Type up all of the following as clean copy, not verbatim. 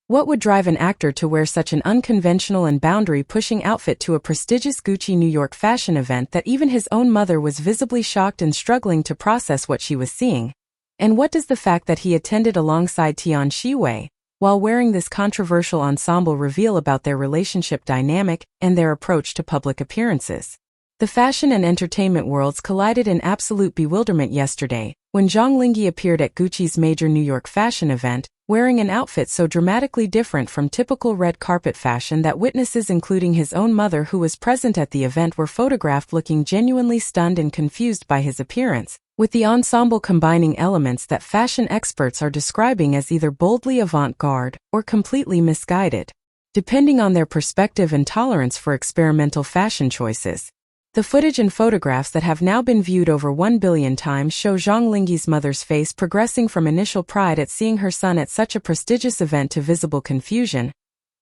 What would drive an actor to wear such an unconventional and boundary-pushing outfit to a prestigious Gucci New York fashion event that even his own mother was visibly shocked and struggling to process what she was seeing? And what does the fact that he attended alongside Tian Xiwei while wearing this controversial ensemble reveal about their relationship dynamic and their approach to public appearances? The fashion and entertainment worlds collided in absolute bewilderment yesterday, when Zhang Linghe appeared at Gucci's major New York fashion event, wearing an outfit so dramatically different from typical red carpet fashion that witnesses including his own mother who was present at the event were photographed looking genuinely stunned and confused by his appearance, with the ensemble combining elements that fashion experts are describing as either boldly avant-garde or completely misguided, depending on their perspective and tolerance for experimental fashion choices. The footage and photographs that have now been viewed over 1 billion times show Zhang Linghe's mother's face progressing from initial pride at seeing her son at such a prestigious event to visible confusion,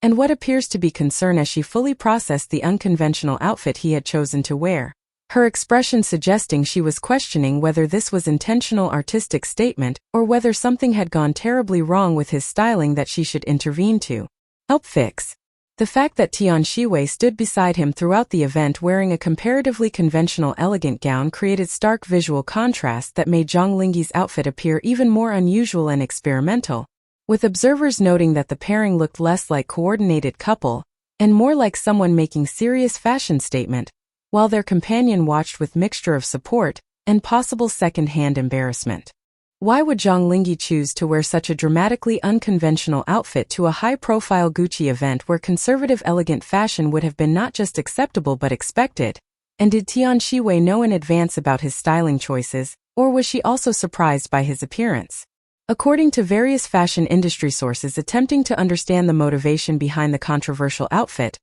and what appears to be concern as she fully processed the unconventional outfit he had chosen to wear. Her expression suggesting she was questioning whether this was intentional artistic statement or whether something had gone terribly wrong with his styling that she should intervene to help fix. The fact that Tian Xiwei stood beside him throughout the event wearing a comparatively conventional elegant gown created stark visual contrast that made Zhang Linghe's outfit appear even more unusual and experimental, with observers noting that the pairing looked less like coordinated couple and more like someone making serious fashion statement, while their companion watched with mixture of support and possible second-hand embarrassment. Why would Zhang Linghe choose to wear such a dramatically unconventional outfit to a high-profile Gucci event where conservative elegant fashion would have been not just acceptable but expected? And did Tian Xiwei know in advance about his styling choices, or was she also surprised by his appearance? According to various fashion industry sources attempting to understand the motivation behind the controversial outfit,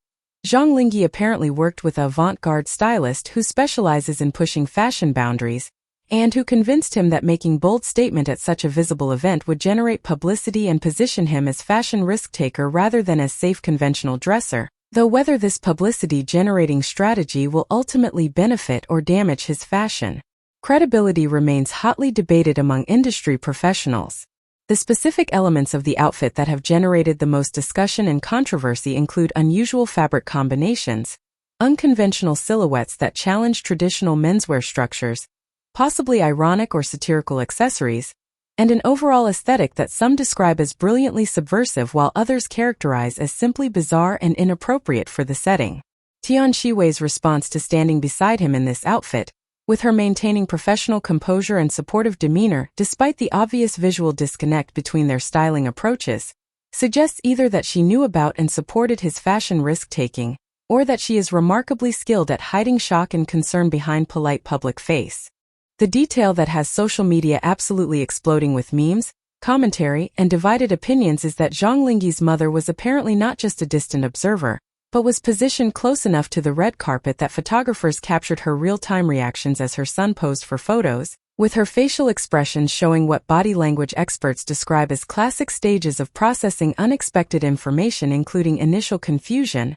Zhang Linghe apparently worked with an avant-garde stylist who specializes in pushing fashion boundaries, and who convinced him that making bold statement at such a visible event would generate publicity and position him as fashion risk-taker rather than as safe conventional dresser, though whether this publicity-generating strategy will ultimately benefit or damage his fashion credibility remains hotly debated among industry professionals. The specific elements of the outfit that have generated the most discussion and controversy include unusual fabric combinations, unconventional silhouettes that challenge traditional menswear structures, possibly ironic or satirical accessories, and an overall aesthetic that some describe as brilliantly subversive while others characterize as simply bizarre and inappropriate for the setting. Tian Xiwei's response to standing beside him in this outfit, with her maintaining professional composure and supportive demeanor despite the obvious visual disconnect between their styling approaches, suggests either that she knew about and supported his fashion risk-taking, or that she is remarkably skilled at hiding shock and concern behind polite public face. The detail that has social media absolutely exploding with memes, commentary, and divided opinions is that Zhang Linghe's mother was apparently not just a distant observer, but was positioned close enough to the red carpet that photographers captured her real-time reactions as her son posed for photos, with her facial expressions showing what body language experts describe as classic stages of processing unexpected information including initial confusion,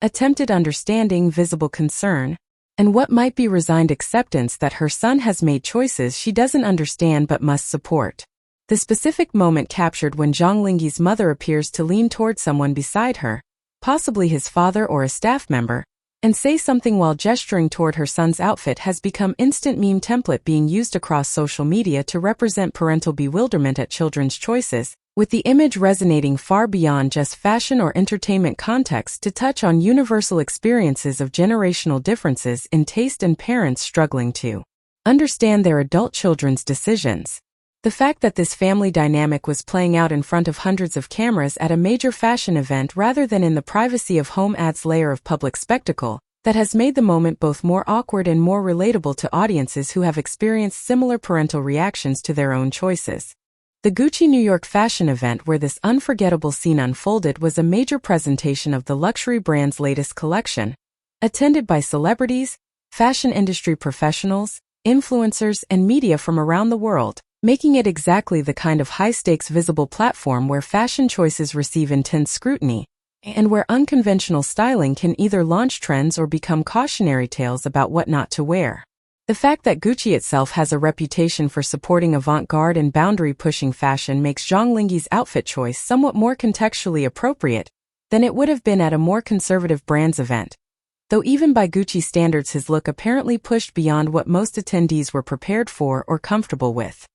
attempted understanding, visible concern, and what might be resigned acceptance that her son has made choices she doesn't understand but must support. The specific moment captured when Zhang Linghe's mother appears to lean toward someone beside her, possibly his father or a staff member, and say something while gesturing toward her son's outfit has become instant meme template being used across social media to represent parental bewilderment at children's choices, with the image resonating far beyond just fashion or entertainment context to touch on universal experiences of generational differences in taste and parents struggling to understand their adult children's decisions. The fact that this family dynamic was playing out in front of hundreds of cameras at a major fashion event rather than in the privacy of home adds layer of public spectacle that has made the moment both more awkward and more relatable to audiences who have experienced similar parental reactions to their own choices. The Gucci New York fashion event where this unforgettable scene unfolded was a major presentation of the luxury brand's latest collection, attended by celebrities, fashion industry professionals, influencers, and media from around the world, making it exactly the kind of high-stakes visible platform where fashion choices receive intense scrutiny, and where unconventional styling can either launch trends or become cautionary tales about what not to wear. The fact that Gucci itself has a reputation for supporting avant-garde and boundary-pushing fashion makes Zhang Linghe's outfit choice somewhat more contextually appropriate than it would have been at a more conservative brand's event. Though even by Gucci standards his look apparently pushed beyond what most attendees were prepared for or comfortable with.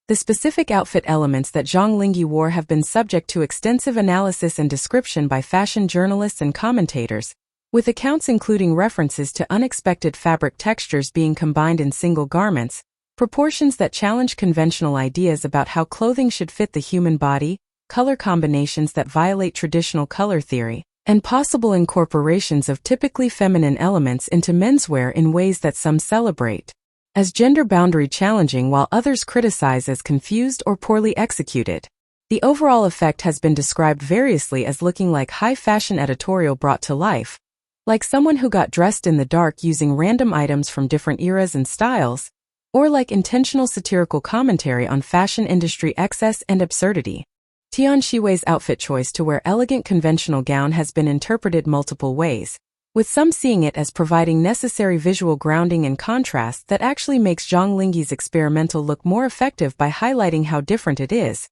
The specific outfit elements that Zhang Linghe wore have been subject to extensive analysis and description by fashion journalists and commentators, with accounts including references to unexpected fabric textures being combined in single garments, proportions that challenge conventional ideas about how clothing should fit the human body, color combinations that violate traditional color theory, and possible incorporations of typically feminine elements into menswear in ways that some celebrate as gender boundary challenging while others criticize as confused or poorly executed. The overall effect has been described variously as looking like high fashion editorial brought to life, like someone who got dressed in the dark using random items from different eras and styles, or like intentional satirical commentary on fashion industry excess and absurdity. Tian Xiwei's outfit choice to wear elegant conventional gown has been interpreted multiple ways, with some seeing it as providing necessary visual grounding and contrast that actually makes Zhang Linghe's experimental look more effective by highlighting how different it is,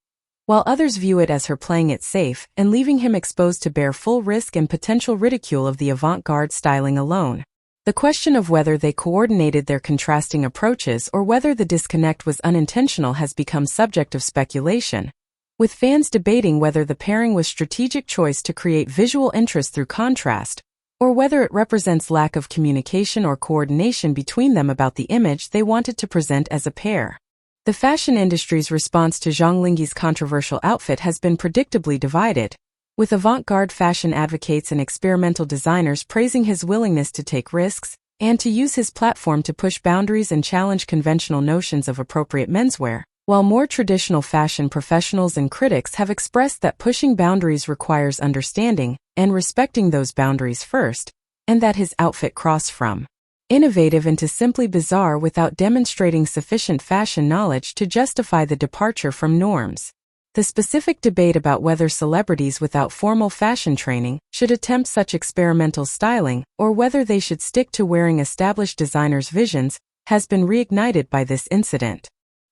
while others view it as her playing it safe and leaving him exposed to bear full risk and potential ridicule of the avant-garde styling alone. The question of whether they coordinated their contrasting approaches or whether the disconnect was unintentional has become subject of speculation, with fans debating whether the pairing was strategic choice to create visual interest through contrast, or whether it represents lack of communication or coordination between them about the image they wanted to present as a pair. The fashion industry's response to Zhang Linghe's controversial outfit has been predictably divided, with avant-garde fashion advocates and experimental designers praising his willingness to take risks and to use his platform to push boundaries and challenge conventional notions of appropriate menswear, while more traditional fashion professionals and critics have expressed that pushing boundaries requires understanding and respecting those boundaries first, and that his outfit crossed from innovative into simply bizarre without demonstrating sufficient fashion knowledge to justify the departure from norms. The specific debate about whether celebrities without formal fashion training should attempt such experimental styling or whether they should stick to wearing established designers' visions has been reignited by this incident.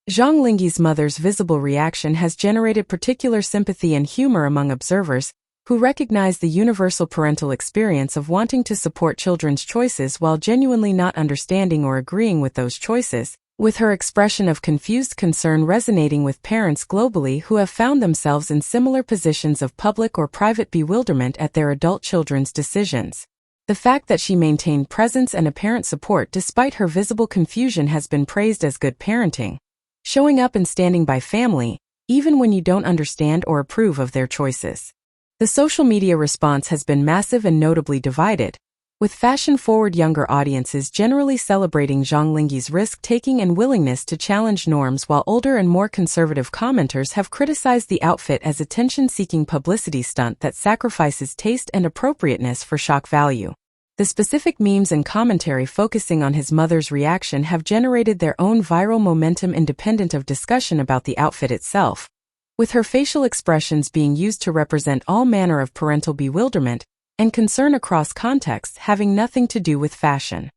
Zhang Linghe's mother's visible reaction has generated particular sympathy and humor among observers, who recognize the universal parental experience of wanting to support children's choices while genuinely not understanding or agreeing with those choices, with her expression of confused concern resonating with parents globally who have found themselves in similar positions of public or private bewilderment at their adult children's decisions. The fact that she maintained presence and apparent support despite her visible confusion has been praised as good parenting, showing up and standing by family, even when you don't understand or approve of their choices. The social media response has been massive and notably divided, with fashion-forward younger audiences generally celebrating Zhang Linghe's risk-taking and willingness to challenge norms, while older and more conservative commenters have criticized the outfit as attention-seeking publicity stunt that sacrifices taste and appropriateness for shock value. The specific memes and commentary focusing on his mother's reaction have generated their own viral momentum independent of discussion about the outfit itself, with her facial expressions being used to represent all manner of parental bewilderment and concern across contexts having nothing to do with fashion.